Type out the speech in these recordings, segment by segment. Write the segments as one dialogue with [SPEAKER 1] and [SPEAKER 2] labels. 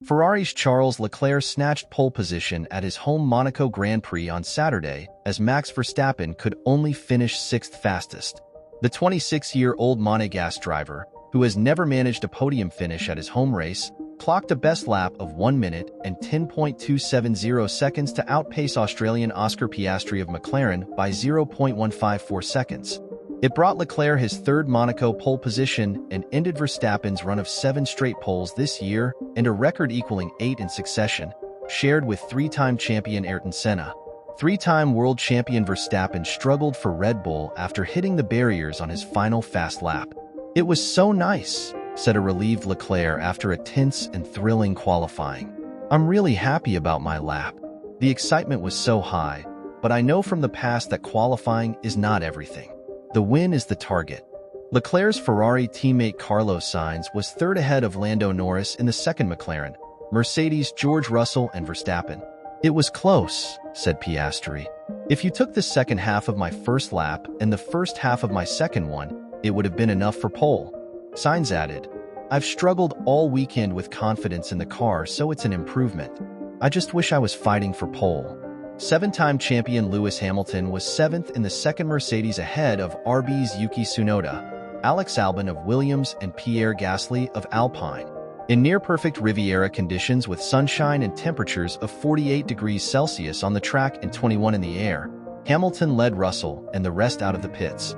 [SPEAKER 1] Ferrari's Charles Leclerc snatched pole position at his home Monaco Grand Prix on Saturday, as Max Verstappen could only finish sixth fastest. The 26-year-old Monegasque driver, who has never managed a podium finish at his home race, clocked a best lap of 1 minute and 10.270 seconds to outpace Australian Oscar Piastri of McLaren by 0.154 seconds. It brought Leclerc his third Monaco pole position and ended Verstappen's run of 7 straight poles this year and a record equaling 8 in succession, shared with three-time champion Ayrton Senna. Three-time world champion Verstappen struggled for Red Bull after hitting the barriers on his final fast lap. "It was so nice," said a relieved Leclerc after a tense and thrilling qualifying. "I'm really happy about my lap. The excitement was so high, but I know from the past that qualifying is not everything. The win is the target." Leclerc's Ferrari teammate Carlos Sainz was third ahead of Lando Norris in the second McLaren, Mercedes' George Russell and Verstappen. "It was close," said Piastri. "If you took the second half of my first lap and the first half of my second one, it would have been enough for pole." Sainz added, "I've struggled all weekend with confidence in the car, so it's an improvement. I just wish I was fighting for pole." Seven-time champion Lewis Hamilton was seventh in the second Mercedes ahead of RB's Yuki Tsunoda, Alex Albon of Williams and Pierre Gasly of Alpine. In near-perfect Riviera conditions with sunshine and temperatures of 48 degrees Celsius on the track and 21 in the air, Hamilton led Russell and the rest out of the pits.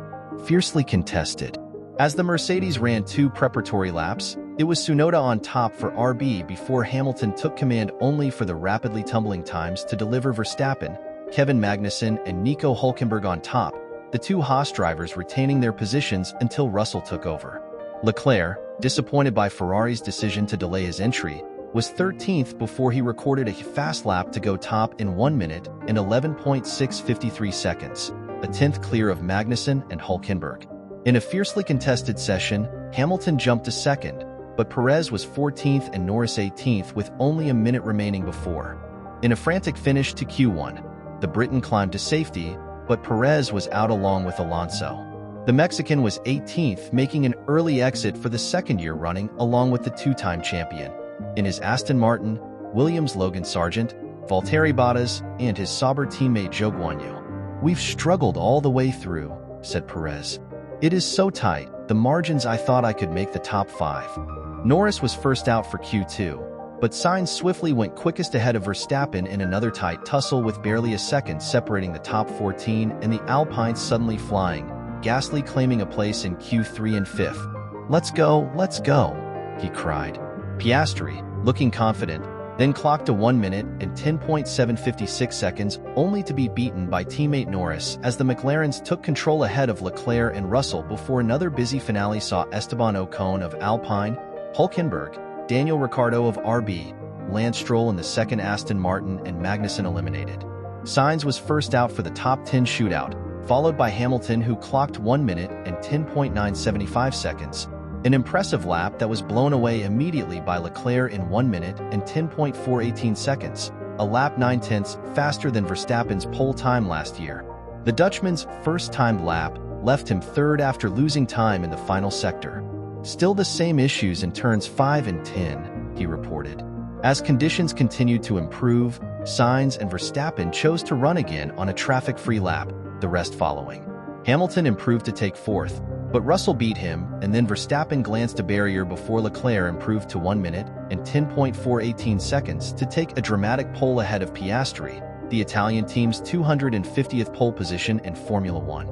[SPEAKER 1] Fiercely contested. As the Mercedes ran 2 preparatory laps, it was Tsunoda on top for RB before Hamilton took command only for the rapidly tumbling times to deliver Verstappen, Kevin Magnussen, and Nico Hülkenberg on top, the 2 Haas drivers retaining their positions until Russell took over. Leclerc, disappointed by Ferrari's decision to delay his entry, was 13th before he recorded a fast lap to go top in 1 minute and 11.653 seconds, a 10th clear of Magnussen and Hülkenberg. In a fiercely contested session, Hamilton jumped to second, but Perez was 14th and Norris 18th with only a minute remaining before. In a frantic finish to Q1, the Briton climbed to safety, but Perez was out along with Alonso. The Mexican was 18th, making an early exit for the second year running along with the 2-time champion. In his Aston Martin, Williams' Logan Sargent, Valtteri Bottas, and his Sauber teammate Zhou Guanyu. "We've struggled all the way through," said Perez. "It is so tight, the margins I thought I could make the top 5. Norris was first out for Q2, but Sainz swiftly went quickest ahead of Verstappen in another tight tussle with barely a second separating the top 14 and the Alpines suddenly flying, Gasly claiming a place in Q3 and 5th. Let's go," he cried. Piastri, looking confident, then clocked to 1 minute and 10.756 seconds, only to be beaten by teammate Norris as the McLarens took control ahead of Leclerc and Russell before another busy finale saw Esteban Ocon of Alpine, Hülkenberg, Daniel Ricciardo of RB, Lance Stroll in the second Aston Martin, and Magnussen eliminated. Sainz was first out for the top 10 shootout, followed by Hamilton, who clocked 1 minute and 10.975 seconds, an impressive lap that was blown away immediately by Leclerc in 1 minute and 10.418 seconds, a lap 9/10 faster than Verstappen's pole time last year. The Dutchman's first-timed lap left him third after losing time in the final sector. "Still the same issues in turns 5 and 10, he reported. As conditions continued to improve, Sainz and Verstappen chose to run again on a traffic-free lap, the rest following. Hamilton improved to take 4th, but Russell beat him, and then Verstappen glanced a barrier before Leclerc improved to 1 minute and 10.418 seconds to take a dramatic pole ahead of Piastri, the Italian team's 250th pole position in Formula One.